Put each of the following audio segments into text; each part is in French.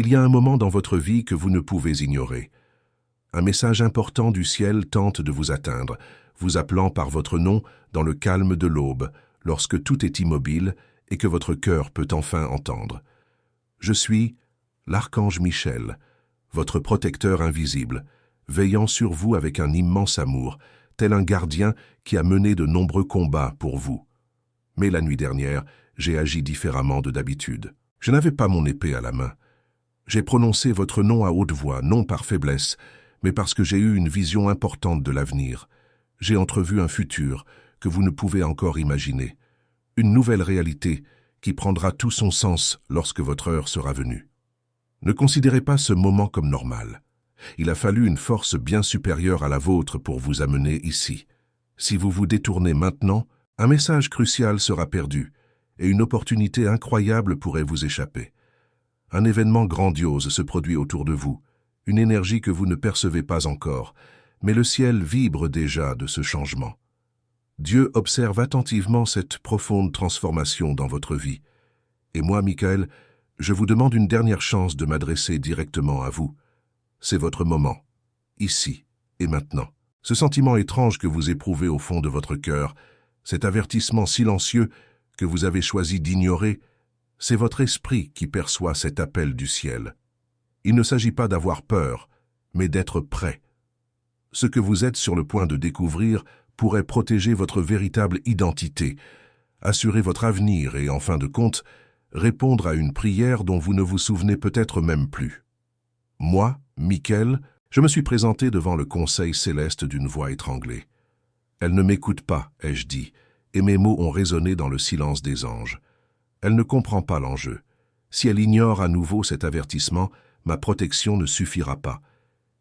Il y a un moment dans votre vie que vous ne pouvez ignorer. Un message important du ciel tente de vous atteindre, vous appelant par votre nom dans le calme de l'aube, lorsque tout est immobile et que votre cœur peut enfin entendre. Je suis l'archange Michel, votre protecteur invisible, veillant sur vous avec un immense amour, tel un gardien qui a mené de nombreux combats pour vous. Mais la nuit dernière, j'ai agi différemment de d'habitude. Je n'avais pas mon épée à la main. J'ai prononcé votre nom à haute voix, non par faiblesse, mais parce que j'ai eu une vision importante de l'avenir. J'ai entrevu un futur que vous ne pouvez encore imaginer. Une nouvelle réalité qui prendra tout son sens lorsque votre heure sera venue. Ne considérez pas ce moment comme normal. Il a fallu une force bien supérieure à la vôtre pour vous amener ici. Si vous vous détournez maintenant, un message crucial sera perdu et une opportunité incroyable pourrait vous échapper. Un événement grandiose se produit autour de vous, une énergie que vous ne percevez pas encore, mais le ciel vibre déjà de ce changement. Dieu observe attentivement cette profonde transformation dans votre vie. Et moi, Michael, je vous demande une dernière chance de m'adresser directement à vous. C'est votre moment, ici et maintenant. Ce sentiment étrange que vous éprouvez au fond de votre cœur, cet avertissement silencieux que vous avez choisi d'ignorer, c'est votre esprit qui perçoit cet appel du ciel. Il ne s'agit pas d'avoir peur, mais d'être prêt. Ce que vous êtes sur le point de découvrir pourrait protéger votre véritable identité, assurer votre avenir et, en fin de compte, répondre à une prière dont vous ne vous souvenez peut-être même plus. Moi, Michael, je me suis présenté devant le conseil céleste d'une voix étranglée. Elle ne m'écoute pas, ai-je dit, et mes mots ont résonné dans le silence des anges. Elle ne comprend pas l'enjeu. Si elle ignore à nouveau cet avertissement, ma protection ne suffira pas.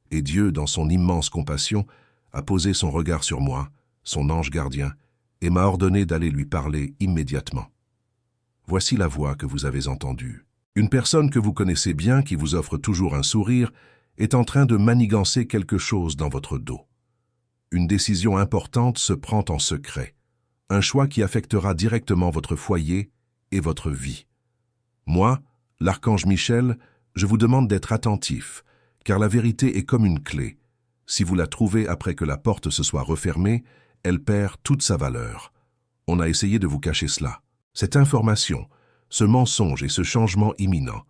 Et Dieu, dans son immense compassion, a posé son regard sur moi, son ange gardien, et m'a ordonné d'aller lui parler immédiatement. Voici la voix que vous avez entendue. Une personne que vous connaissez bien, qui vous offre toujours un sourire, est en train de manigancer quelque chose dans votre dos. Une décision importante se prend en secret. Un choix qui affectera directement votre foyer et votre vie. Moi, l'archange Michel, je vous demande d'être attentif, car la vérité est comme une clé. Si vous la trouvez après que la porte se soit refermée, elle perd toute sa valeur. On a essayé de vous cacher cela. Cette information, ce mensonge et ce changement imminent.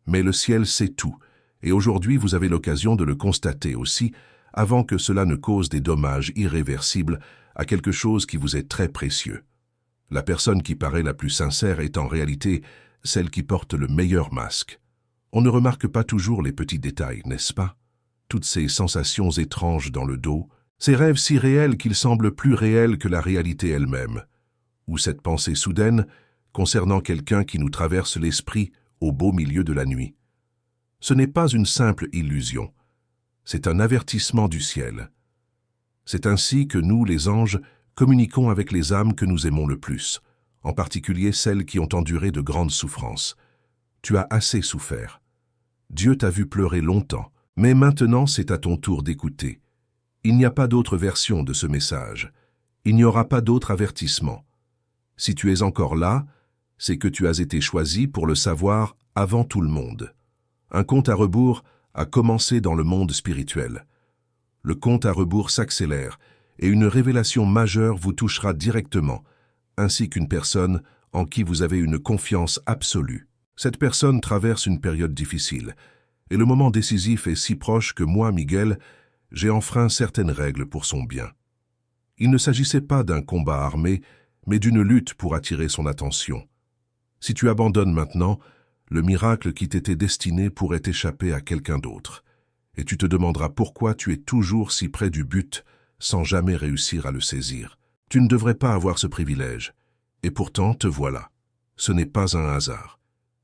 Mais le ciel sait tout, et aujourd'hui vous avez l'occasion de le constater aussi, avant que cela ne cause des dommages irréversibles à quelque chose qui vous est très précieux. La personne qui paraît la plus sincère est en réalité celle qui porte le meilleur masque. On ne remarque pas toujours les petits détails, n'est-ce pas? Toutes ces sensations étranges dans le dos, ces rêves si réels qu'ils semblent plus réels que la réalité elle-même, ou cette pensée soudaine concernant quelqu'un qui nous traverse l'esprit au beau milieu de la nuit. Ce n'est pas une simple illusion, c'est un avertissement du ciel. C'est ainsi que nous, les anges, communiquons avec les âmes que nous aimons le plus, en particulier celles qui ont enduré de grandes souffrances. Tu as assez souffert. Dieu t'a vu pleurer longtemps, mais maintenant c'est à ton tour d'écouter. Il n'y a pas d'autre version de ce message. Il n'y aura pas d'autre avertissement. Si tu es encore là, c'est que tu as été choisi pour le savoir avant tout le monde. Un compte à rebours a commencé dans le monde spirituel. Le compte à rebours s'accélère et une révélation majeure vous touchera directement, ainsi qu'une personne en qui vous avez une confiance absolue. Cette personne traverse une période difficile, et le moment décisif est si proche que moi, Miguel, j'ai enfreint certaines règles pour son bien. Il ne s'agissait pas d'un combat armé, mais d'une lutte pour attirer son attention. Si tu abandonnes maintenant, le miracle qui t'était destiné pourrait échapper à quelqu'un d'autre, et tu te demanderas pourquoi tu es toujours si près du but sans jamais réussir à le saisir. Tu ne devrais pas avoir ce privilège, et pourtant te voilà. Ce n'est pas un hasard.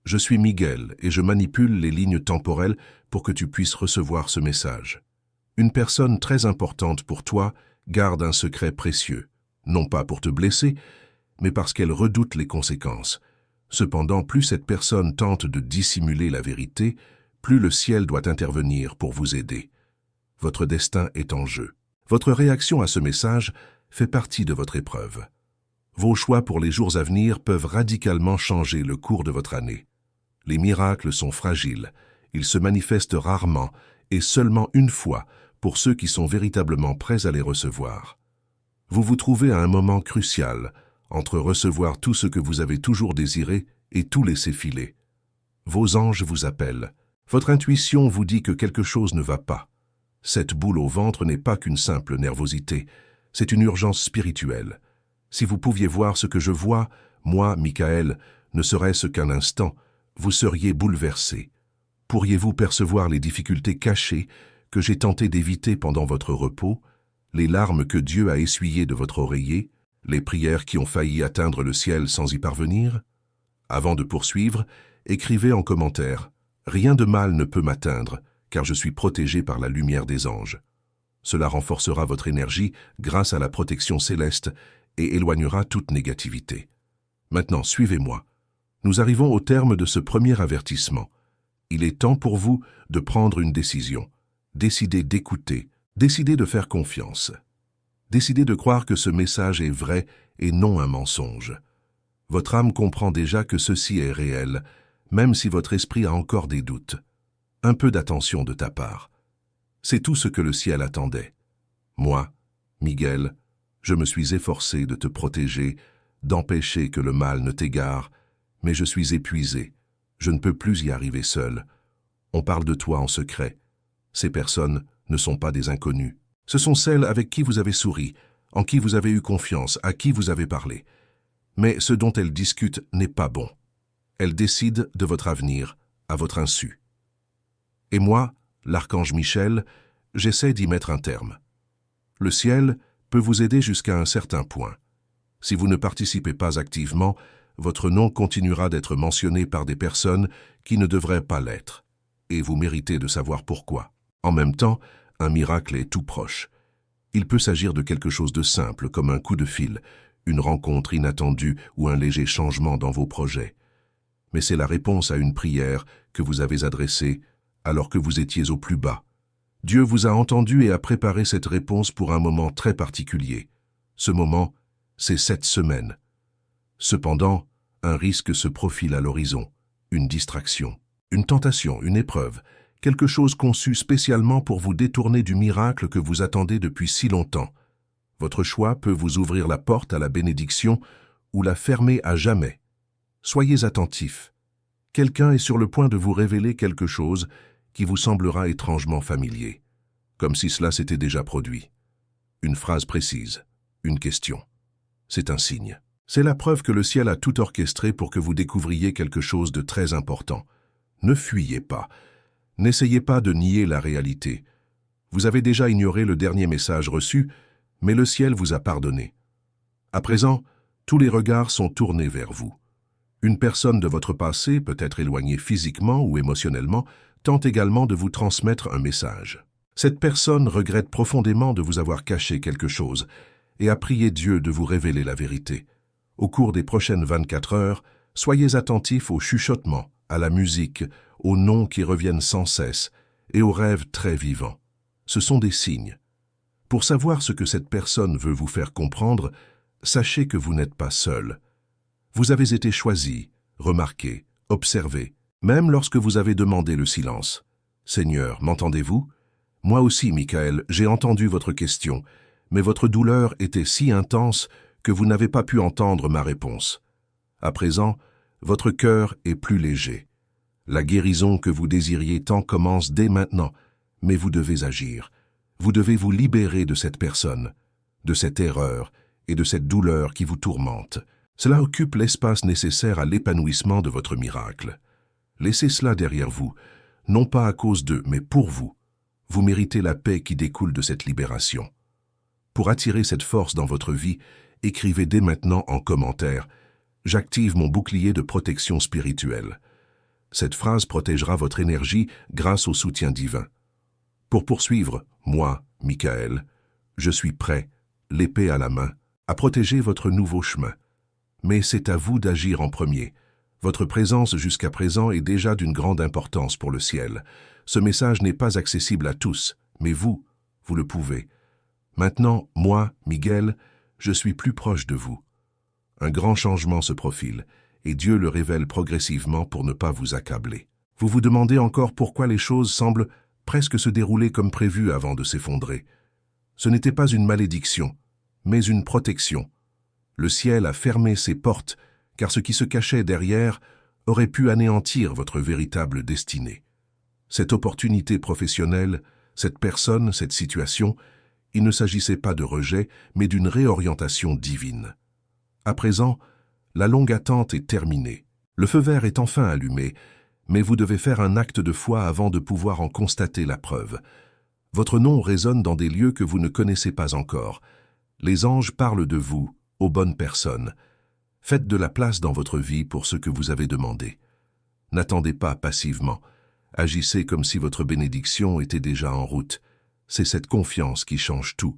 Je suis Miguel et je manipule les lignes temporelles pour que tu puisses recevoir ce message. Une personne très importante pour toi garde un secret précieux, non pas pour te blesser, mais parce qu'elle redoute les conséquences. Cependant, plus cette personne tente de dissimuler la vérité, plus le ciel doit intervenir pour vous aider. Votre destin est en jeu. Votre réaction à ce message fait partie de votre épreuve. Vos choix pour les jours à venir peuvent radicalement changer le cours de votre année. Les miracles sont fragiles. Ils se manifestent rarement et seulement une fois pour ceux qui sont véritablement prêts à les recevoir. Vous vous trouvez à un moment crucial entre recevoir tout ce que vous avez toujours désiré et tout laisser filer. Vos anges vous appellent. Votre intuition vous dit que quelque chose ne va pas. Cette boule au ventre n'est pas qu'une simple nervosité, c'est une urgence spirituelle. Si vous pouviez voir ce que je vois, moi, Michael, ne serait-ce qu'un instant, vous seriez bouleversé. Pourriez-vous percevoir les difficultés cachées que j'ai tenté d'éviter pendant votre repos, les larmes que Dieu a essuyées de votre oreiller, les prières qui ont failli atteindre le ciel sans y parvenir? Avant de poursuivre, écrivez en commentaire « Rien de mal ne peut m'atteindre, car je suis protégé par la lumière des anges ». Cela renforcera votre énergie grâce à la protection céleste et éloignera toute négativité. Maintenant, suivez-moi. Nous arrivons au terme de ce premier avertissement. Il est temps pour vous de prendre une décision. Décidez d'écouter, décidez de faire confiance. Décidez de croire que ce message est vrai et non un mensonge. Votre âme comprend déjà que ceci est réel, même si votre esprit a encore des doutes. Un peu d'attention de ta part. C'est tout ce que le ciel attendait. Moi, Miguel, je me suis efforcé de te protéger, d'empêcher que le mal ne t'égare, mais je suis épuisé. Je ne peux plus y arriver seul. On parle de toi en secret. Ces personnes ne sont pas des inconnus. Ce sont celles avec qui vous avez souri, en qui vous avez eu confiance, à qui vous avez parlé. Mais ce dont elles discutent n'est pas bon. Elles décident de votre avenir, à votre insu. Et moi, l'archange Michel, j'essaie d'y mettre un terme. Le ciel peut vous aider jusqu'à un certain point. Si vous ne participez pas activement, votre nom continuera d'être mentionné par des personnes qui ne devraient pas l'être. Et vous méritez de savoir pourquoi. En même temps, un miracle est tout proche. Il peut s'agir de quelque chose de simple, comme un coup de fil, une rencontre inattendue ou un léger changement dans vos projets. Mais c'est la réponse à une prière que vous avez adressée alors que vous étiez au plus bas. Dieu vous a entendu et a préparé cette réponse pour un moment très particulier. Ce moment, c'est cette semaine. Cependant, un risque se profile à l'horizon, une distraction, une tentation, une épreuve, quelque chose conçu spécialement pour vous détourner du miracle que vous attendez depuis si longtemps. Votre choix peut vous ouvrir la porte à la bénédiction ou la fermer à jamais. Soyez attentifs. Quelqu'un est sur le point de vous révéler quelque chose qui vous semblera étrangement familier, comme si cela s'était déjà produit. Une phrase précise, une question. C'est un signe. C'est la preuve que le ciel a tout orchestré pour que vous découvriez quelque chose de très important. Ne fuyez pas. N'essayez pas de nier la réalité. Vous avez déjà ignoré le dernier message reçu, mais le ciel vous a pardonné. À présent, tous les regards sont tournés vers vous. Une personne de votre passé, peut-être éloignée physiquement ou émotionnellement, tente également de vous transmettre un message. Cette personne regrette profondément de vous avoir caché quelque chose et a prié Dieu de vous révéler la vérité. Au cours des prochaines 24 heures, soyez attentifs aux chuchotements, à la musique, aux noms qui reviennent sans cesse et aux rêves très vivants. Ce sont des signes. Pour savoir ce que cette personne veut vous faire comprendre, sachez que vous n'êtes pas seul. Vous avez été choisi, remarqué, observé, même lorsque vous avez demandé le silence. Seigneur, m'entendez-vous? Moi aussi, Michael, j'ai entendu votre question, mais votre douleur était si intense que vous n'avez pas pu entendre ma réponse. À présent, votre cœur est plus léger. La guérison que vous désiriez tant commence dès maintenant, mais vous devez agir. Vous devez vous libérer de cette personne, de cette erreur et de cette douleur qui vous tourmente. Cela occupe l'espace nécessaire à l'épanouissement de votre miracle. Laissez cela derrière vous, non pas à cause d'eux, mais pour vous. Vous méritez la paix qui découle de cette libération. Pour attirer cette force dans votre vie, écrivez dès maintenant en commentaire « J'active mon bouclier de protection spirituelle ». Cette phrase protégera votre énergie grâce au soutien divin. Pour poursuivre, moi, Michael, je suis prêt, l'épée à la main, à protéger votre nouveau chemin. Mais c'est à vous d'agir en premier. Votre présence jusqu'à présent est déjà d'une grande importance pour le ciel. Ce message n'est pas accessible à tous, mais vous le pouvez. Maintenant, moi, Miguel, je suis plus proche de vous. Un grand changement se profile, et Dieu le révèle progressivement pour ne pas vous accabler. Vous vous demandez encore pourquoi les choses semblent presque se dérouler comme prévu avant de s'effondrer. Ce n'était pas une malédiction, mais une protection. Le ciel a fermé ses portes, car ce qui se cachait derrière aurait pu anéantir votre véritable destinée. Cette opportunité professionnelle, cette personne, cette situation, il ne s'agissait pas de rejet, mais d'une réorientation divine. À présent, la longue attente est terminée. Le feu vert est enfin allumé, mais vous devez faire un acte de foi avant de pouvoir en constater la preuve. Votre nom résonne dans des lieux que vous ne connaissez pas encore. Les anges parlent de vous, aux bonnes personnes. Faites de la place dans votre vie pour ce que vous avez demandé. N'attendez pas passivement. Agissez comme si votre bénédiction était déjà en route. C'est cette confiance qui change tout.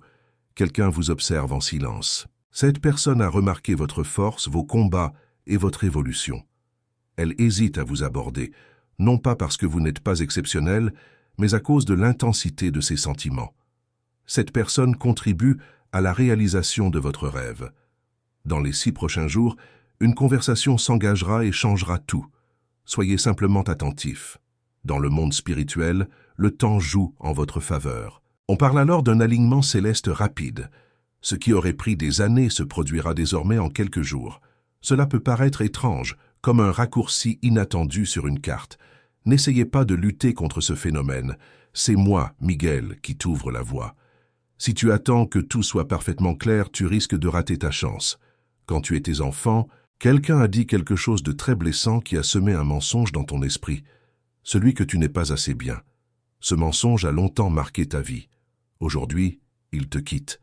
Quelqu'un vous observe en silence. Cette personne a remarqué votre force, vos combats et votre évolution. Elle hésite à vous aborder, non pas parce que vous n'êtes pas exceptionnel, mais à cause de l'intensité de ses sentiments. Cette personne contribue à la réalisation de votre rêve. Dans les 6 prochains jours, une conversation s'engagera et changera tout. Soyez simplement attentif. Dans le monde spirituel, le temps joue en votre faveur. On parle alors d'un alignement céleste rapide. Ce qui aurait pris des années se produira désormais en quelques jours. Cela peut paraître étrange, comme un raccourci inattendu sur une carte. N'essayez pas de lutter contre ce phénomène. C'est moi, Miguel, qui t'ouvre la voie. Si tu attends que tout soit parfaitement clair, tu risques de rater ta chance. Quand tu étais enfant, quelqu'un a dit quelque chose de très blessant qui a semé un mensonge dans ton esprit. Celui que tu n'es pas assez bien. Ce mensonge a longtemps marqué ta vie. Aujourd'hui, il te quitte.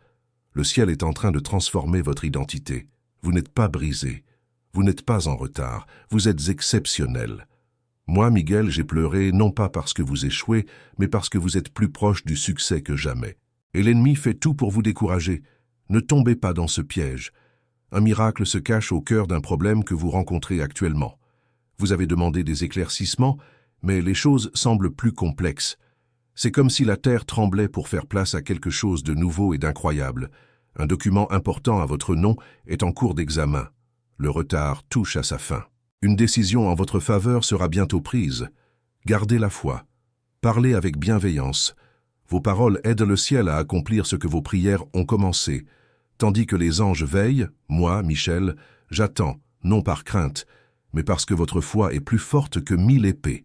Le ciel est en train de transformer votre identité. Vous n'êtes pas brisé. Vous n'êtes pas en retard. Vous êtes exceptionnel. Moi, Miguel, j'ai pleuré non pas parce que vous échouez, mais parce que vous êtes plus proche du succès que jamais. Et l'ennemi fait tout pour vous décourager. Ne tombez pas dans ce piège. Un miracle se cache au cœur d'un problème que vous rencontrez actuellement. Vous avez demandé des éclaircissements, mais les choses semblent plus complexes. C'est comme si la terre tremblait pour faire place à quelque chose de nouveau et d'incroyable. Un document important à votre nom est en cours d'examen. Le retard touche à sa fin. Une décision en votre faveur sera bientôt prise. Gardez la foi. Parlez avec bienveillance. Vos paroles aident le ciel à accomplir ce que vos prières ont commencé. Tandis que les anges veillent, moi, Michel, j'attends, non par crainte, mais parce que votre foi est plus forte que 1000 épées.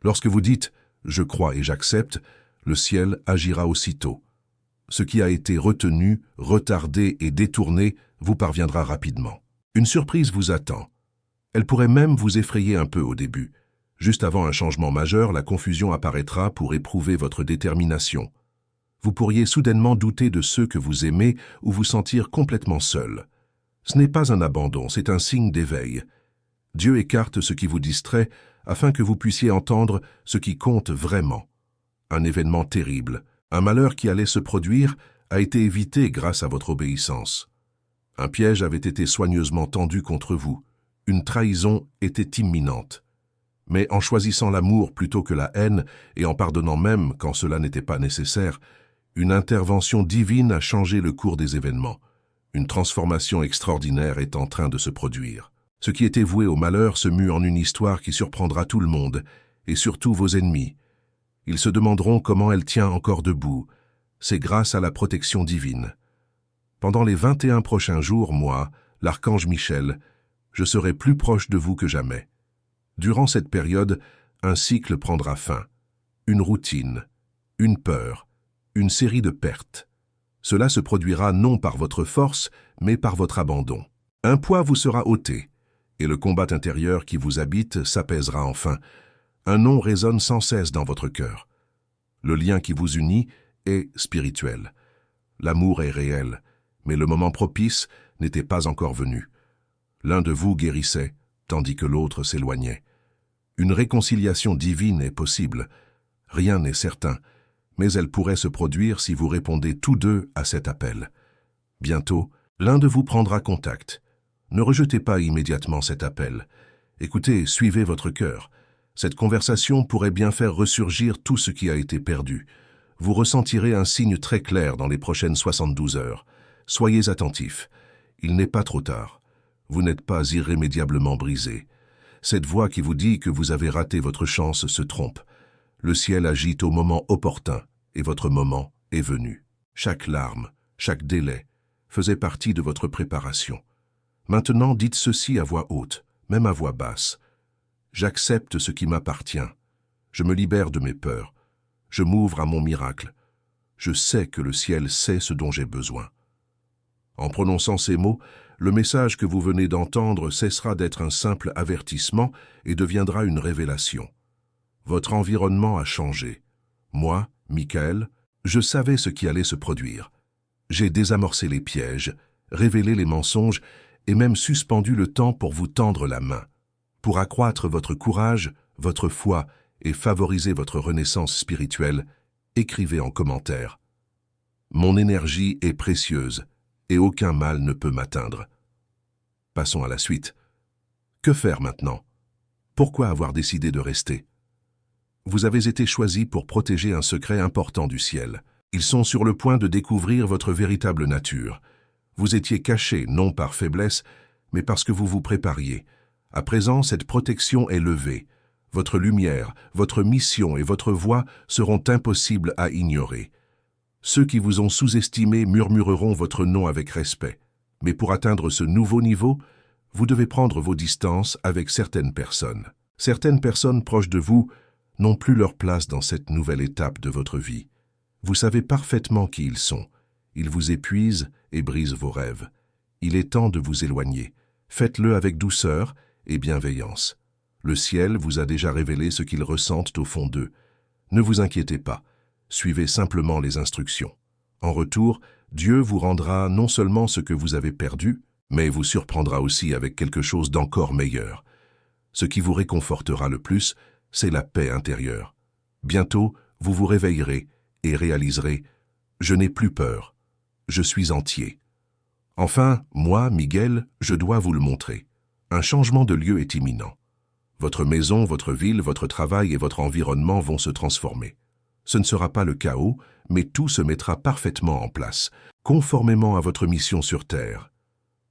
Lorsque vous dites « je crois et j'accepte », le ciel agira aussitôt. Ce qui a été retenu, retardé et détourné vous parviendra rapidement. Une surprise vous attend. Elle pourrait même vous effrayer un peu au début. Juste avant un changement majeur, la confusion apparaîtra pour éprouver votre détermination. Vous pourriez soudainement douter de ceux que vous aimez ou vous sentir complètement seul. Ce n'est pas un abandon, c'est un signe d'éveil. Dieu écarte ce qui vous distrait afin que vous puissiez entendre ce qui compte vraiment. Un événement terrible, un malheur qui allait se produire, a été évité grâce à votre obéissance. Un piège avait été soigneusement tendu contre vous. Une trahison était imminente. Mais en choisissant l'amour plutôt que la haine, et en pardonnant même quand cela n'était pas nécessaire, une intervention divine a changé le cours des événements. Une transformation extraordinaire est en train de se produire. Ce qui était voué au malheur se mue en une histoire qui surprendra tout le monde, et surtout vos ennemis. Ils se demanderont comment elle tient encore debout. C'est grâce à la protection divine. Pendant les 21 prochains jours, moi, l'archange Michel, je serai plus proche de vous que jamais. Durant cette période, un cycle prendra fin. Une routine, une peur, une série de pertes. Cela se produira non par votre force, mais par votre abandon. Un poids vous sera ôté, et le combat intérieur qui vous habite s'apaisera enfin. Un nom résonne sans cesse dans votre cœur. Le lien qui vous unit est spirituel. L'amour est réel, mais le moment propice n'était pas encore venu. L'un de vous guérissait, tandis que l'autre s'éloignait. Une réconciliation divine est possible. Rien n'est certain, mais elle pourrait se produire si vous répondez tous deux à cet appel. Bientôt, l'un de vous prendra contact. Ne rejetez pas immédiatement cet appel. Écoutez, suivez votre cœur. Cette conversation pourrait bien faire ressurgir tout ce qui a été perdu. Vous ressentirez un signe très clair dans les prochaines 72 heures. Soyez attentifs. Il n'est pas trop tard. Vous n'êtes pas irrémédiablement brisé. Cette voix qui vous dit que vous avez raté votre chance se trompe. Le ciel agit au moment opportun, et votre moment est venu. Chaque larme, chaque délai, faisait partie de votre préparation. Maintenant, dites ceci à voix haute, même à voix basse. J'accepte ce qui m'appartient. Je me libère de mes peurs. Je m'ouvre à mon miracle. Je sais que le ciel sait ce dont j'ai besoin. En prononçant ces mots, le message que vous venez d'entendre cessera d'être un simple avertissement et deviendra une révélation. Votre environnement a changé. Moi, Michael, je savais ce qui allait se produire. J'ai désamorcé les pièges, révélé les mensonges et même suspendu le temps pour vous tendre la main. Pour accroître votre courage, votre foi et favoriser votre renaissance spirituelle, écrivez en commentaire. Mon énergie est précieuse et aucun mal ne peut m'atteindre. Passons à la suite. Que faire maintenant? Pourquoi avoir décidé de rester? Vous avez été choisi pour protéger un secret important du ciel. Ils sont sur le point de découvrir votre véritable nature. Vous étiez caché, non par faiblesse, mais parce que vous vous prépariez. À présent, cette protection est levée. Votre lumière, votre mission et votre voix seront impossibles à ignorer. Ceux qui vous ont sous-estimé murmureront votre nom avec respect. Mais pour atteindre ce nouveau niveau, vous devez prendre vos distances avec certaines personnes. Certaines personnes proches de vous n'ont plus leur place dans cette nouvelle étape de votre vie. Vous savez parfaitement qui ils sont. Ils vous épuisent et brisent vos rêves. Il est temps de vous éloigner. Faites-le avec douceur et bienveillance. Le ciel vous a déjà révélé ce qu'ils ressentent au fond d'eux. Ne vous inquiétez pas. Suivez simplement les instructions. En retour, Dieu vous rendra non seulement ce que vous avez perdu, mais vous surprendra aussi avec quelque chose d'encore meilleur. Ce qui vous réconfortera le plus, c'est la paix intérieure. Bientôt, vous vous réveillerez et réaliserez « Je n'ai plus peur. Je suis entier. » Enfin, moi, Miguel, je dois vous le montrer. Un changement de lieu est imminent. Votre maison, votre ville, votre travail et votre environnement vont se transformer. Ce ne sera pas le chaos, mais tout se mettra parfaitement en place, conformément à votre mission sur Terre.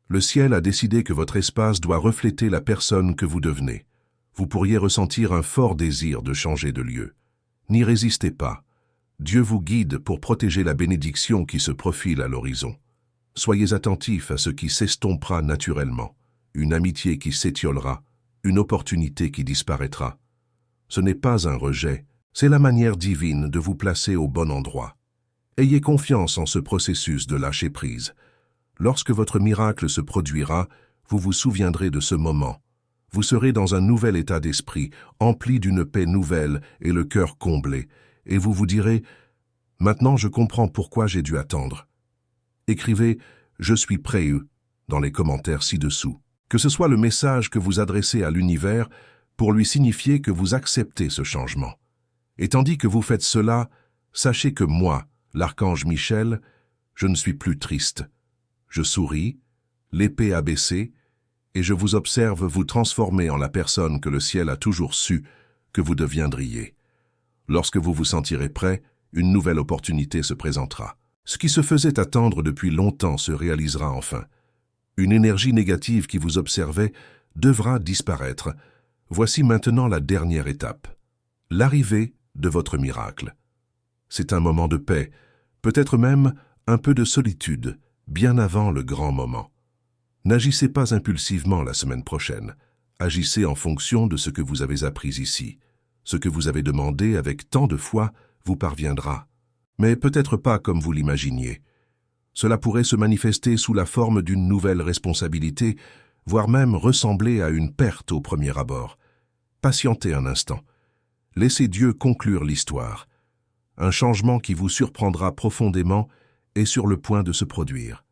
Le ciel a décidé que votre espace doit refléter la personne que vous devenez. Vous pourriez ressentir un fort désir de changer de lieu. N'y résistez pas. Dieu vous guide pour protéger la bénédiction qui se profile à l'horizon. Soyez attentifs à ce qui s'estompera naturellement, une amitié qui s'étiolera, une opportunité qui disparaîtra. Ce n'est pas un rejet, c'est la manière divine de vous placer au bon endroit. Ayez confiance en ce processus de lâcher prise. Lorsque votre miracle se produira, vous vous souviendrez de ce moment. Vous serez dans un nouvel état d'esprit, empli d'une paix nouvelle et le cœur comblé, et vous vous direz « Maintenant je comprends pourquoi j'ai dû attendre ». Écrivez « Je suis prêt » dans les commentaires ci-dessous. Que ce soit le message que vous adressez à l'univers pour lui signifier que vous acceptez ce changement. Et tandis que vous faites cela, sachez que moi, l'archange Michel, je ne suis plus triste. Je souris, l'épée abaissée, et je vous observe vous transformer en la personne que le ciel a toujours su que vous deviendriez. Lorsque vous vous sentirez prêt, une nouvelle opportunité se présentera. Ce qui se faisait attendre depuis longtemps se réalisera enfin. Une énergie négative qui vous observait devra disparaître. Voici maintenant la dernière étape. L'arrivée de votre miracle. C'est un moment de paix, peut-être même un peu de solitude, bien avant le grand moment. N'agissez pas impulsivement la semaine prochaine. Agissez en fonction de ce que vous avez appris ici. Ce que vous avez demandé avec tant de foi vous parviendra. Mais peut-être pas comme vous l'imaginiez. Cela pourrait se manifester sous la forme d'une nouvelle responsabilité, voire même ressembler à une perte au premier abord. Patientez un instant. Laissez Dieu conclure l'histoire. Un changement qui vous surprendra profondément est sur le point de se produire.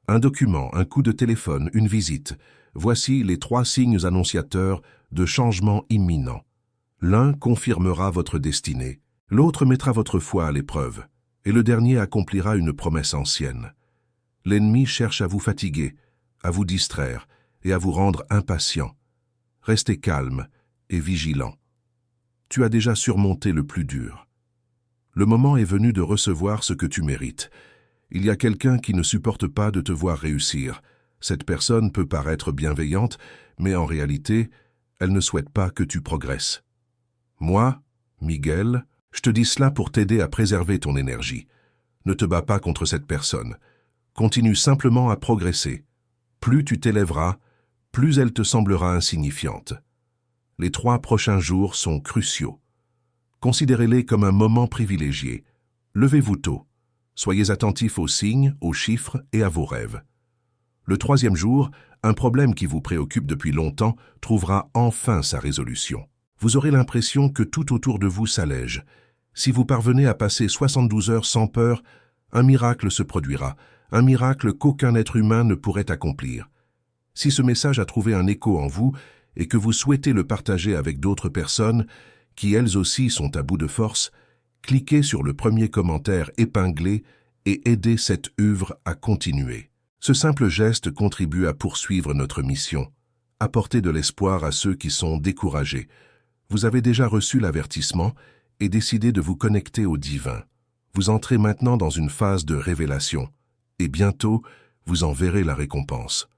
Un document, un coup de téléphone, une visite. Voici les 3 signes annonciateurs de changement imminent. L'un confirmera votre destinée, l'autre mettra votre foi à l'épreuve, et le dernier accomplira une promesse ancienne. L'ennemi cherche à vous fatiguer, à vous distraire et à vous rendre impatient. Restez calme et vigilant. Tu as déjà surmonté le plus dur. Le moment est venu de recevoir ce que tu mérites. Il y a quelqu'un qui ne supporte pas de te voir réussir. Cette personne peut paraître bienveillante, mais en réalité, elle ne souhaite pas que tu progresses. Moi, Miguel, je te dis cela pour t'aider à préserver ton énergie. Ne te bats pas contre cette personne. Continue simplement à progresser. Plus tu t'élèveras, plus elle te semblera insignifiante. Les 3 prochains jours sont cruciaux. Considérez-les comme un moment privilégié. Levez-vous tôt. Soyez attentifs aux signes, aux chiffres et à vos rêves. Le 3e jour, un problème qui vous préoccupe depuis longtemps trouvera enfin sa résolution. Vous aurez l'impression que tout autour de vous s'allège. Si vous parvenez à passer 72 heures sans peur, un miracle se produira, un miracle qu'aucun être humain ne pourrait accomplir. Si ce message a trouvé un écho en vous et que vous souhaitez le partager avec d'autres personnes qui elles aussi sont à bout de force, cliquez sur le premier commentaire épinglé et aidez cette œuvre à continuer. Ce simple geste contribue à poursuivre notre mission, apporter de l'espoir à ceux qui sont découragés. Vous avez déjà reçu l'avertissement et décidé de vous connecter au divin. Vous entrez maintenant dans une phase de révélation, et bientôt, vous en verrez la récompense.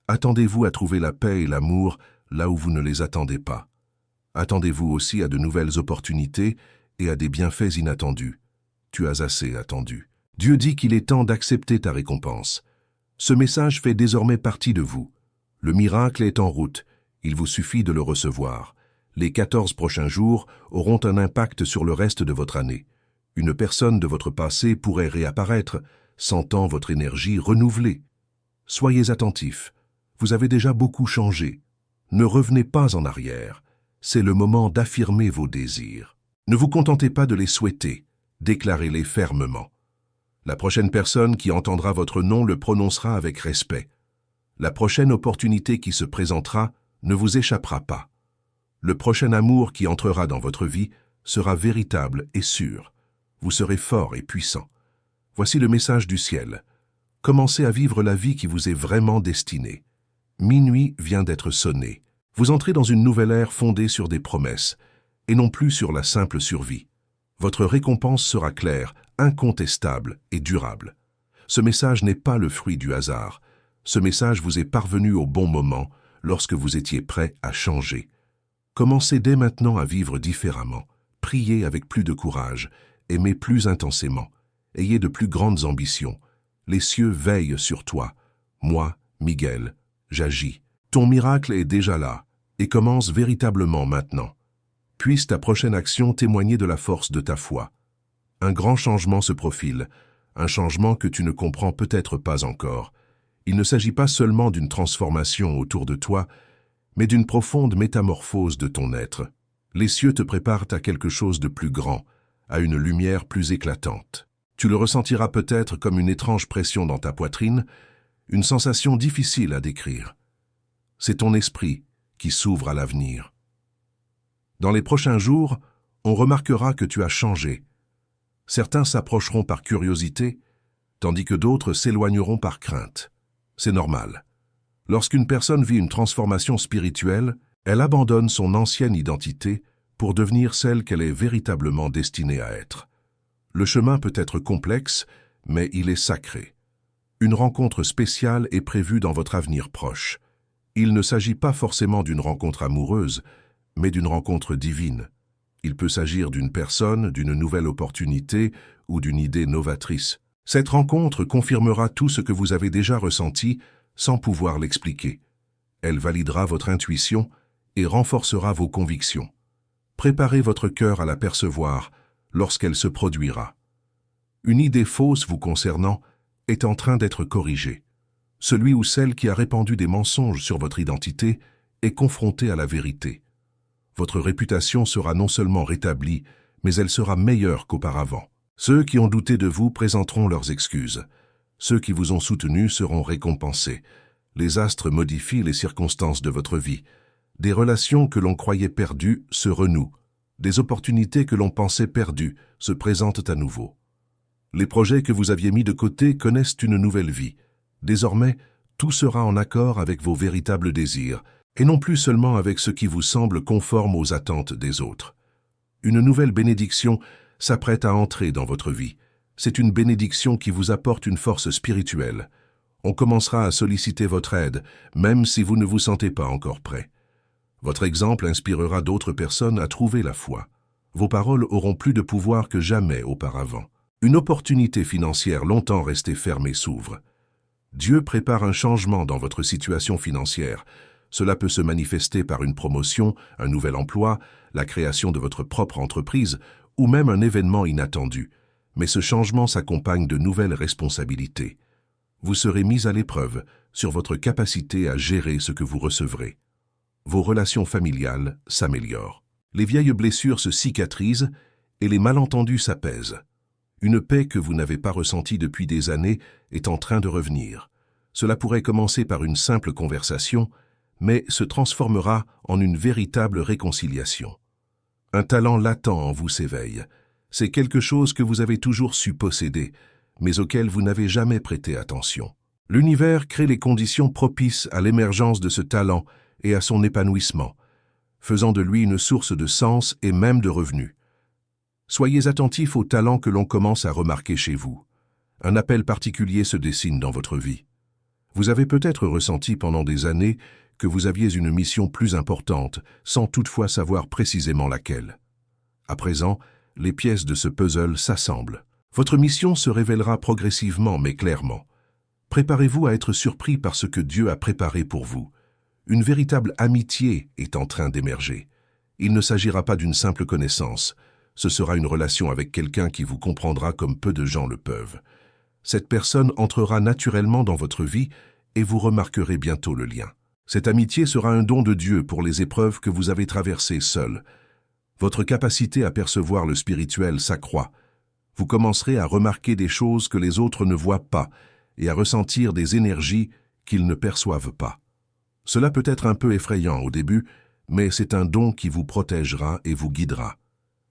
Attendez-vous à trouver la paix et l'amour là où vous ne les attendez pas. Attendez-vous aussi à de nouvelles opportunités et à des bienfaits inattendus. Tu as assez attendu. Dieu dit qu'il est temps d'accepter ta récompense. Ce message fait désormais partie de vous. Le miracle est en route, il vous suffit de le recevoir. Les 14 prochains jours auront un impact sur le reste de votre année. Une personne de votre passé pourrait réapparaître, sentant votre énergie renouvelée. Soyez attentifs. Vous avez déjà beaucoup changé. Ne revenez pas en arrière. C'est le moment d'affirmer vos désirs. Ne vous contentez pas de les souhaiter. Déclarez-les fermement. La prochaine personne qui entendra votre nom le prononcera avec respect. La prochaine opportunité qui se présentera ne vous échappera pas. Le prochain amour qui entrera dans votre vie sera véritable et sûr. Vous serez fort et puissant. Voici le message du ciel. Commencez à vivre la vie qui vous est vraiment destinée. Minuit vient d'être sonné. Vous entrez dans une nouvelle ère fondée sur des promesses, et non plus sur la simple survie. Votre récompense sera claire, incontestable et durable. Ce message n'est pas le fruit du hasard. Ce message vous est parvenu au bon moment, lorsque vous étiez prêt à changer. Commencez dès maintenant à vivre différemment. Priez avec plus de courage. Aimez plus intensément. Ayez de plus grandes ambitions. Les cieux veillent sur toi. Moi, Miguel, j'agis. Ton miracle est déjà là et commence véritablement maintenant. Puisse ta prochaine action témoigner de la force de ta foi. Un grand changement se profile, un changement que tu ne comprends peut-être pas encore. Il ne s'agit pas seulement d'une transformation autour de toi, mais d'une profonde métamorphose de ton être. Les cieux te préparent à quelque chose de plus grand, à une lumière plus éclatante. Tu le ressentiras peut-être comme une étrange pression dans ta poitrine, une sensation difficile à décrire. C'est ton esprit qui s'ouvre à l'avenir. Dans les prochains jours, on remarquera que tu as changé. Certains s'approcheront par curiosité, tandis que d'autres s'éloigneront par crainte. C'est normal. Lorsqu'une personne vit une transformation spirituelle, elle abandonne son ancienne identité pour devenir celle qu'elle est véritablement destinée à être. Le chemin peut être complexe, mais il est sacré. Une rencontre spéciale est prévue dans votre avenir proche. Il ne s'agit pas forcément d'une rencontre amoureuse, mais d'une rencontre divine. Il peut s'agir d'une personne, d'une nouvelle opportunité ou d'une idée novatrice. Cette rencontre confirmera tout ce que vous avez déjà ressenti sans pouvoir l'expliquer. Elle validera votre intuition et renforcera vos convictions. Préparez votre cœur à la percevoir lorsqu'elle se produira. Une idée fausse vous concernant est en train d'être corrigée. Celui ou celle qui a répandu des mensonges sur votre identité est confronté à la vérité. Votre réputation sera non seulement rétablie, mais elle sera meilleure qu'auparavant. Ceux qui ont douté de vous présenteront leurs excuses. Ceux qui vous ont soutenu seront récompensés. Les astres modifient les circonstances de votre vie. Des relations que l'on croyait perdues se renouent. Des opportunités que l'on pensait perdues se présentent à nouveau. Les projets que vous aviez mis de côté connaissent une nouvelle vie. Désormais, tout sera en accord avec vos véritables désirs, et non plus seulement avec ce qui vous semble conforme aux attentes des autres. Une nouvelle bénédiction s'apprête à entrer dans votre vie. C'est une bénédiction qui vous apporte une force spirituelle. On commencera à solliciter votre aide, même si vous ne vous sentez pas encore prêt. Votre exemple inspirera d'autres personnes à trouver la foi. Vos paroles auront plus de pouvoir que jamais auparavant. Une opportunité financière longtemps restée fermée s'ouvre. Dieu prépare un changement dans votre situation financière. Cela peut se manifester par une promotion, un nouvel emploi, la création de votre propre entreprise ou même un événement inattendu. Mais ce changement s'accompagne de nouvelles responsabilités. Vous serez mis à l'épreuve sur votre capacité à gérer ce que vous recevrez. Vos relations familiales s'améliorent. Les vieilles blessures se cicatrisent et les malentendus s'apaisent. Une paix que vous n'avez pas ressentie depuis des années est en train de revenir. Cela pourrait commencer par une simple conversation, mais se transformera en une véritable réconciliation. Un talent latent en vous s'éveille. C'est quelque chose que vous avez toujours su posséder, mais auquel vous n'avez jamais prêté attention. L'univers crée les conditions propices à l'émergence de ce talent et à son épanouissement, faisant de lui une source de sens et même de revenus. Soyez attentifs aux talents que l'on commence à remarquer chez vous. Un appel particulier se dessine dans votre vie. Vous avez peut-être ressenti pendant des années que vous aviez une mission plus importante, sans toutefois savoir précisément laquelle. À présent, les pièces de ce puzzle s'assemblent. Votre mission se révélera progressivement mais clairement. Préparez-vous à être surpris par ce que Dieu a préparé pour vous. Une véritable amitié est en train d'émerger. Il ne s'agira pas d'une simple connaissance. Ce sera une relation avec quelqu'un qui vous comprendra comme peu de gens le peuvent. Cette personne entrera naturellement dans votre vie et vous remarquerez bientôt le lien. Cette amitié sera un don de Dieu pour les épreuves que vous avez traversées seul. Votre capacité à percevoir le spirituel s'accroît. Vous commencerez à remarquer des choses que les autres ne voient pas et à ressentir des énergies qu'ils ne perçoivent pas. Cela peut être un peu effrayant au début, mais c'est un don qui vous protégera et vous guidera.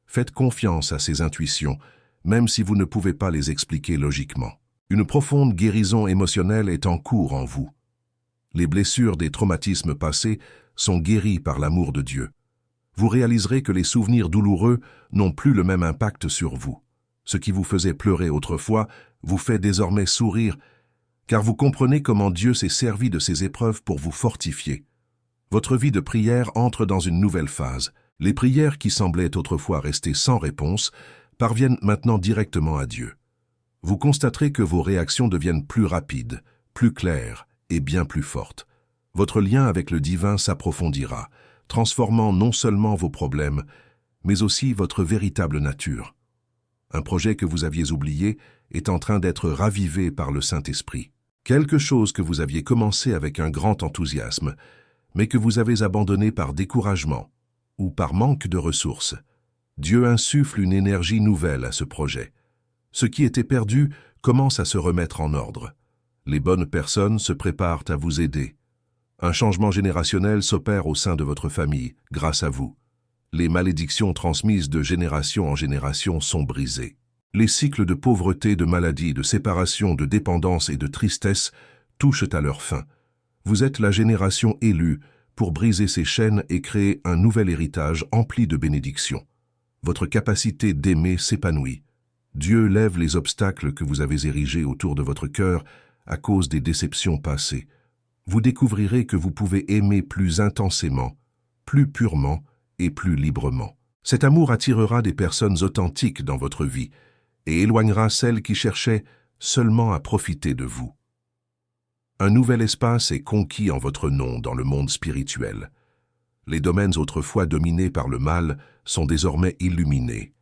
Faites confiance à ces intuitions, même si vous ne pouvez pas les expliquer logiquement. Une profonde guérison émotionnelle est en cours en vous. Les blessures des traumatismes passés sont guéries par l'amour de Dieu. Vous réaliserez que les souvenirs douloureux n'ont plus le même impact sur vous. Ce qui vous faisait pleurer autrefois vous fait désormais sourire, car vous comprenez comment Dieu s'est servi de ces épreuves pour vous fortifier. Votre vie de prière entre dans une nouvelle phase. Les prières qui semblaient autrefois rester sans réponse parviennent maintenant directement à Dieu. Vous constaterez que vos réactions deviennent plus rapides, plus claires et bien plus fortes. Votre lien avec le divin s'approfondira, transformant non seulement vos problèmes, mais aussi votre véritable nature. Un projet que vous aviez oublié est en train d'être ravivé par le Saint-Esprit. Quelque chose que vous aviez commencé avec un grand enthousiasme, mais que vous avez abandonné par découragement ou par manque de ressources. Dieu insuffle une énergie nouvelle à ce projet. Ce qui était perdu commence à se remettre en ordre. Les bonnes personnes se préparent à vous aider. Un changement générationnel s'opère au sein de votre famille, grâce à vous. Les malédictions transmises de génération en génération sont brisées. Les cycles de pauvreté, de maladie, de séparation, de dépendance et de tristesse touchent à leur fin. Vous êtes la génération élue pour briser ces chaînes et créer un nouvel héritage empli de bénédictions. Votre capacité d'aimer s'épanouit. Dieu lève les obstacles que vous avez érigés autour de votre cœur à cause des déceptions passées. Vous découvrirez que vous pouvez aimer plus intensément, plus purement et plus librement. Cet amour attirera des personnes authentiques dans votre vie et éloignera celles qui cherchaient seulement à profiter de vous. Un nouvel espace est conquis en votre nom dans le monde spirituel. Les domaines autrefois dominés par le mal sont désormais illuminés.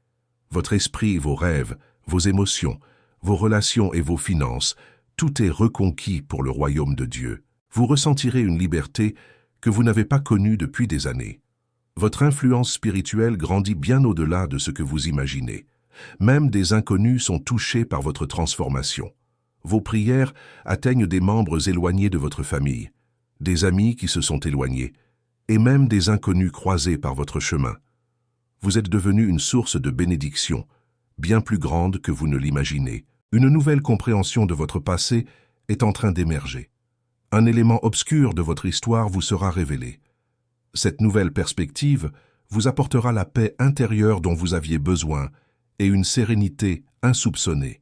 Votre esprit, vos rêves, vos émotions, vos relations et vos finances, tout est reconquis pour le royaume de Dieu. Vous ressentirez une liberté que vous n'avez pas connue depuis des années. Votre influence spirituelle grandit bien au-delà de ce que vous imaginez. Même des inconnus sont touchés par votre transformation. Vos prières atteignent des membres éloignés de votre famille, des amis qui se sont éloignés, et même des inconnus croisés par votre chemin. Vous êtes devenu une source de bénédiction, bien plus grande que vous ne l'imaginez. Une nouvelle compréhension de votre passé est en train d'émerger. Un élément obscur de votre histoire vous sera révélé. Cette nouvelle perspective vous apportera la paix intérieure dont vous aviez besoin et une sérénité insoupçonnée.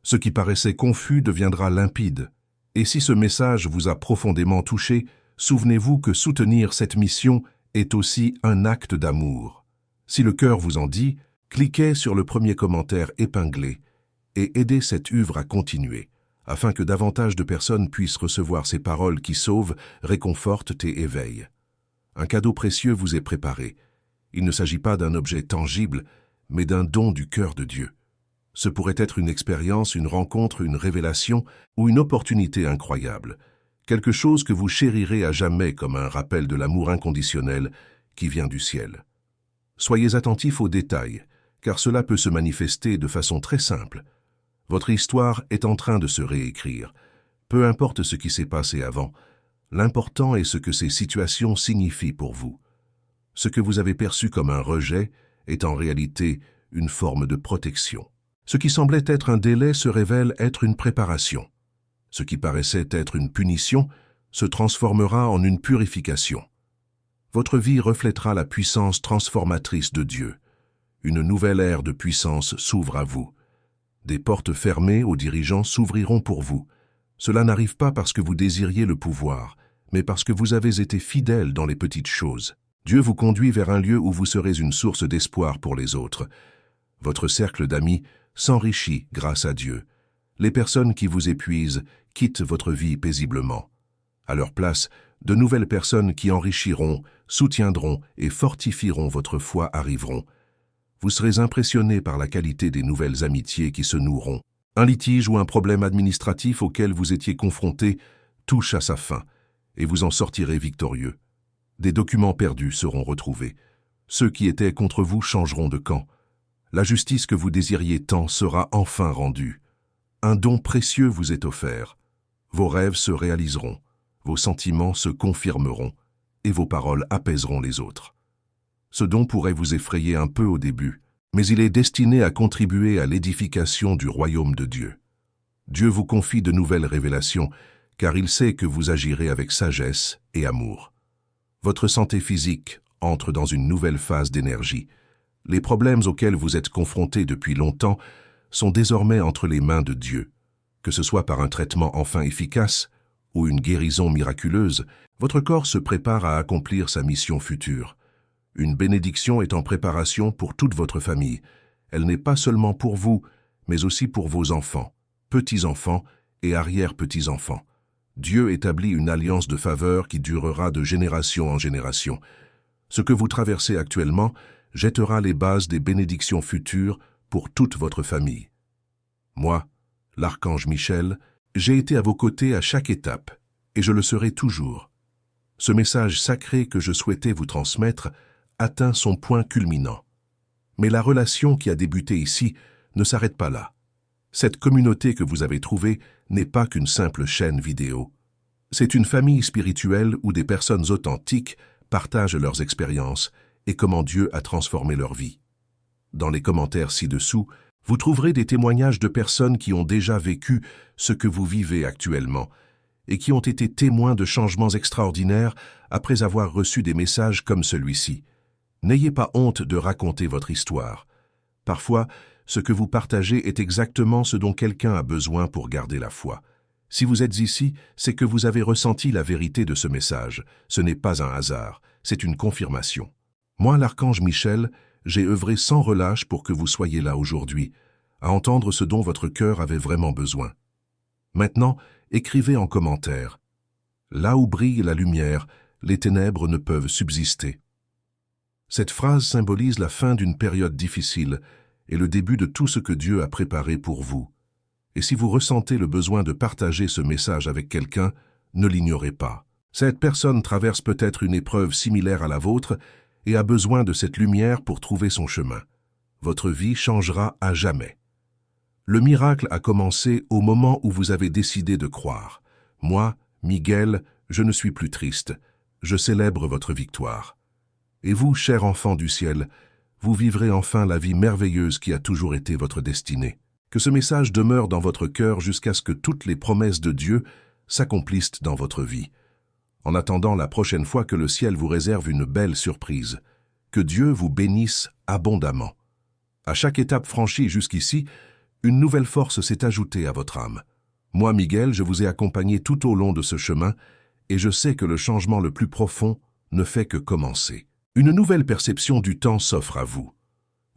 Ce qui paraissait confus deviendra limpide. Et si ce message vous a profondément touché, souvenez-vous que soutenir cette mission est aussi un acte d'amour. Si le cœur vous en dit, cliquez sur le premier commentaire épinglé et aidez cette œuvre à continuer, afin que davantage de personnes puissent recevoir ces paroles qui sauvent, réconfortent et éveillent. Un cadeau précieux vous est préparé. Il ne s'agit pas d'un objet tangible, mais d'un don du cœur de Dieu. Ce pourrait être une expérience, une rencontre, une révélation ou une opportunité incroyable, quelque chose que vous chérirez à jamais comme un rappel de l'amour inconditionnel qui vient du ciel. Soyez attentifs aux détails, car cela peut se manifester de façon très simple. Votre histoire est en train de se réécrire. Peu importe ce qui s'est passé avant, l'important est ce que ces situations signifient pour vous. Ce que vous avez perçu comme un rejet est en réalité une forme de protection. Ce qui semblait être un délai se révèle être une préparation. Ce qui paraissait être une punition se transformera en une purification. Votre vie reflètera la puissance transformatrice de Dieu. Une nouvelle ère de puissance s'ouvre à vous. Des portes fermées aux dirigeants s'ouvriront pour vous. Cela n'arrive pas parce que vous désiriez le pouvoir, mais parce que vous avez été fidèle dans les petites choses. Dieu vous conduit vers un lieu où vous serez une source d'espoir pour les autres. Votre cercle d'amis s'enrichit grâce à Dieu. Les personnes qui vous épuisent quittent votre vie paisiblement. À leur place, de nouvelles personnes qui enrichiront, soutiendront et fortifieront votre foi arriveront. Vous serez impressionné par la qualité des nouvelles amitiés qui se noueront. Un litige ou un problème administratif auquel vous étiez confronté touche à sa fin, et vous en sortirez victorieux. Des documents perdus seront retrouvés. Ceux qui étaient contre vous changeront de camp. La justice que vous désiriez tant sera enfin rendue. Un don précieux vous est offert. Vos rêves se réaliseront, vos sentiments se confirmeront, et vos paroles apaiseront les autres. Ce don pourrait vous effrayer un peu au début, mais il est destiné à contribuer à l'édification du royaume de Dieu. Dieu vous confie de nouvelles révélations, car il sait que vous agirez avec sagesse et amour. Votre santé physique entre dans une nouvelle phase d'énergie. Les problèmes auxquels vous êtes confrontés depuis longtemps sont désormais entre les mains de Dieu. Que ce soit par un traitement enfin efficace ou une guérison miraculeuse, votre corps se prépare à accomplir sa mission future. Une bénédiction est en préparation pour toute votre famille. Elle n'est pas seulement pour vous, mais aussi pour vos enfants, petits-enfants et arrière-petits-enfants. Dieu établit une alliance de faveur qui durera de génération en génération. Ce que vous traversez actuellement jettera les bases des bénédictions futures pour toute votre famille. Moi, l'archange Michel, j'ai été à vos côtés à chaque étape, et je le serai toujours. Ce message sacré que je souhaitais vous transmettre atteint son point culminant. Mais la relation qui a débuté ici ne s'arrête pas là. Cette communauté que vous avez trouvée n'est pas qu'une simple chaîne vidéo. C'est une famille spirituelle où des personnes authentiques partagent leurs expériences et comment Dieu a transformé leur vie. Dans les commentaires ci-dessous, vous trouverez des témoignages de personnes qui ont déjà vécu ce que vous vivez actuellement et qui ont été témoins de changements extraordinaires après avoir reçu des messages comme celui-ci. N'ayez pas honte de raconter votre histoire. Parfois, ce que vous partagez est exactement ce dont quelqu'un a besoin pour garder la foi. Si vous êtes ici, c'est que vous avez ressenti la vérité de ce message. Ce n'est pas un hasard, c'est une confirmation. Moi, l'archange Michel, j'ai œuvré sans relâche pour que vous soyez là aujourd'hui, à entendre ce dont votre cœur avait vraiment besoin. Maintenant, écrivez en commentaire. Là où brille la lumière, les ténèbres ne peuvent subsister. Cette phrase symbolise la fin d'une période difficile et le début de tout ce que Dieu a préparé pour vous. Et si vous ressentez le besoin de partager ce message avec quelqu'un, ne l'ignorez pas. Cette personne traverse peut-être une épreuve similaire à la vôtre et a besoin de cette lumière pour trouver son chemin. Votre vie changera à jamais. Le miracle a commencé au moment où vous avez décidé de croire. Moi, Miguel, je ne suis plus triste. Je célèbre votre victoire. Et vous, cher enfant du ciel, vous vivrez enfin la vie merveilleuse qui a toujours été votre destinée. Que ce message demeure dans votre cœur jusqu'à ce que toutes les promesses de Dieu s'accomplissent dans votre vie. En attendant la prochaine fois que le ciel vous réserve une belle surprise, que Dieu vous bénisse abondamment. À chaque étape franchie jusqu'ici, une nouvelle force s'est ajoutée à votre âme. Moi, Miguel, je vous ai accompagné tout au long de ce chemin et je sais que le changement le plus profond ne fait que commencer. Une nouvelle perception du temps s'offre à vous.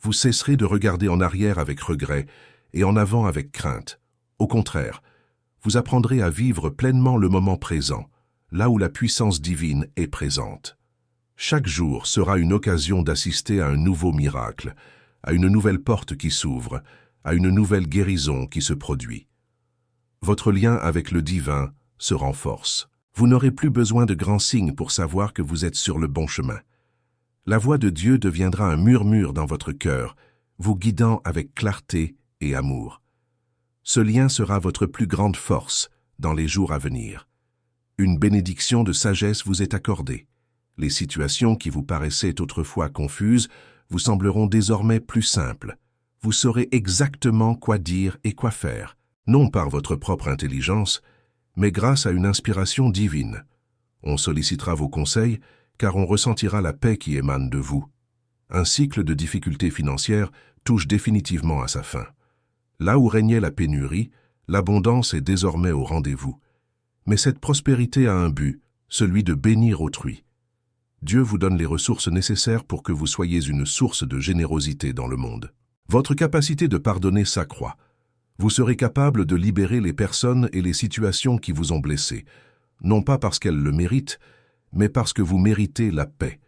Vous cesserez de regarder en arrière avec regret et en avant avec crainte. Au contraire, vous apprendrez à vivre pleinement le moment présent, là où la puissance divine est présente. Chaque jour sera une occasion d'assister à un nouveau miracle, à une nouvelle porte qui s'ouvre, à une nouvelle guérison qui se produit. Votre lien avec le divin se renforce. Vous n'aurez plus besoin de grands signes pour savoir que vous êtes sur le bon chemin. La voix de Dieu deviendra un murmure dans votre cœur, vous guidant avec clarté et amour. Ce lien sera votre plus grande force dans les jours à venir. Une bénédiction de sagesse vous est accordée. Les situations qui vous paraissaient autrefois confuses vous sembleront désormais plus simples. Vous saurez exactement quoi dire et quoi faire, non par votre propre intelligence, mais grâce à une inspiration divine. On sollicitera vos conseils, car on ressentira la paix qui émane de vous. Un cycle de difficultés financières touche définitivement à sa fin. Là où régnait la pénurie, l'abondance est désormais au rendez-vous. Mais cette prospérité a un but, celui de bénir autrui. Dieu vous donne les ressources nécessaires pour que vous soyez une source de générosité dans le monde. Votre capacité de pardonner s'accroît. Vous serez capable de libérer les personnes et les situations qui vous ont blessé, non pas parce qu'elles le méritent, mais parce que vous méritez la paix.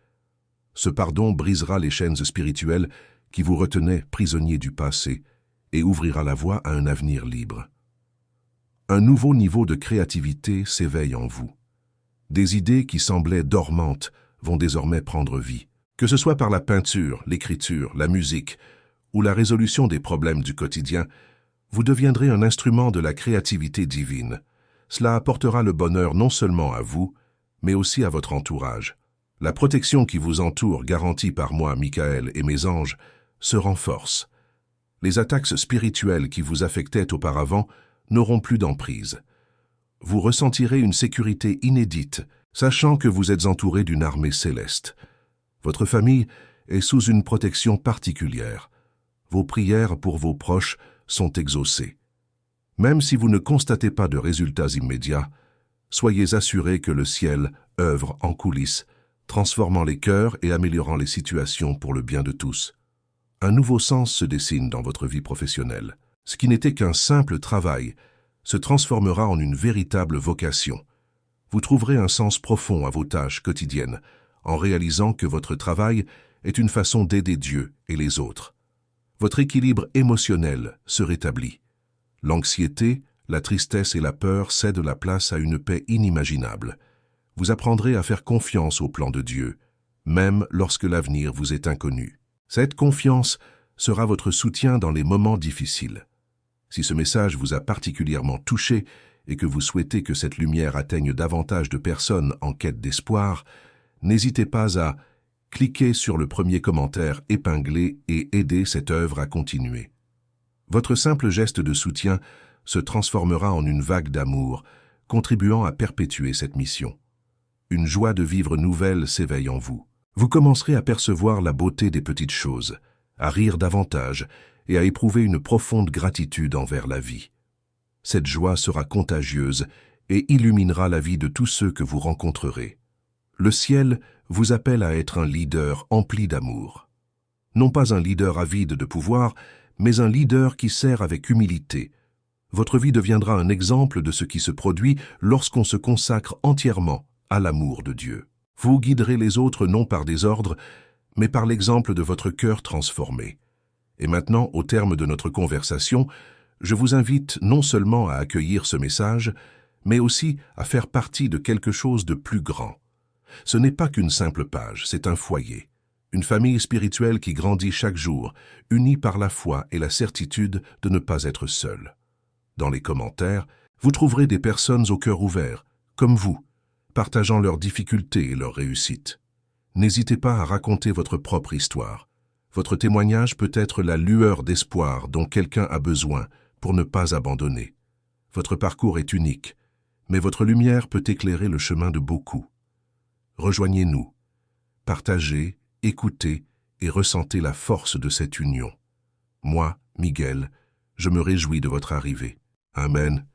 Ce pardon brisera les chaînes spirituelles qui vous retenaient prisonniers du passé et ouvrira la voie à un avenir libre. Un nouveau niveau de créativité s'éveille en vous. Des idées qui semblaient dormantes vont désormais prendre vie. Que ce soit par la peinture, l'écriture, la musique ou la résolution des problèmes du quotidien, vous deviendrez un instrument de la créativité divine. Cela apportera le bonheur non seulement à vous, mais aussi à votre entourage. La protection qui vous entoure, garantie par moi, Michael, et mes anges, se renforce. Les attaques spirituelles qui vous affectaient auparavant n'auront plus d'emprise. Vous ressentirez une sécurité inédite, sachant que vous êtes entouré d'une armée céleste. Votre famille est sous une protection particulière. Vos prières pour vos proches sont exaucées. Même si vous ne constatez pas de résultats immédiats, soyez assurés que le ciel œuvre en coulisses, transformant les cœurs et améliorant les situations pour le bien de tous. Un nouveau sens se dessine dans votre vie professionnelle. Ce qui n'était qu'un simple travail se transformera en une véritable vocation. Vous trouverez un sens profond à vos tâches quotidiennes, en réalisant que votre travail est une façon d'aider Dieu et les autres. Votre équilibre émotionnel se rétablit. L'anxiété, la tristesse et la peur cèdent la place à une paix inimaginable. Vous apprendrez à faire confiance au plan de Dieu, même lorsque l'avenir vous est inconnu. Cette confiance sera votre soutien dans les moments difficiles. Si ce message vous a particulièrement touché et que vous souhaitez que cette lumière atteigne davantage de personnes en quête d'espoir, n'hésitez pas à cliquer sur le premier commentaire épinglé et aider cette œuvre à continuer. Votre simple geste de soutien se transformera en une vague d'amour, contribuant à perpétuer cette mission. Une joie de vivre nouvelle s'éveille en vous. Vous commencerez à percevoir la beauté des petites choses, à rire davantage et à éprouver une profonde gratitude envers la vie. Cette joie sera contagieuse et illuminera la vie de tous ceux que vous rencontrerez. Le ciel vous appelle à être un leader empli d'amour. Non pas un leader avide de pouvoir, mais un leader qui sert avec humilité. Votre vie deviendra un exemple de ce qui se produit lorsqu'on se consacre entièrement à l'amour de Dieu. Vous guiderez les autres non par des ordres, mais par l'exemple de votre cœur transformé. Et maintenant, au terme de notre conversation, je vous invite non seulement à accueillir ce message, mais aussi à faire partie de quelque chose de plus grand. Ce n'est pas qu'une simple page, c'est un foyer. Une famille spirituelle qui grandit chaque jour, unie par la foi et la certitude de ne pas être seule. Dans les commentaires, vous trouverez des personnes au cœur ouvert, comme vous, partageant leurs difficultés et leurs réussites. N'hésitez pas à raconter votre propre histoire. Votre témoignage peut être la lueur d'espoir dont quelqu'un a besoin pour ne pas abandonner. Votre parcours est unique, mais votre lumière peut éclairer le chemin de beaucoup. Rejoignez-nous, partagez, écoutez et ressentez la force de cette union. Moi, Miguel, je me réjouis de votre arrivée. Amen.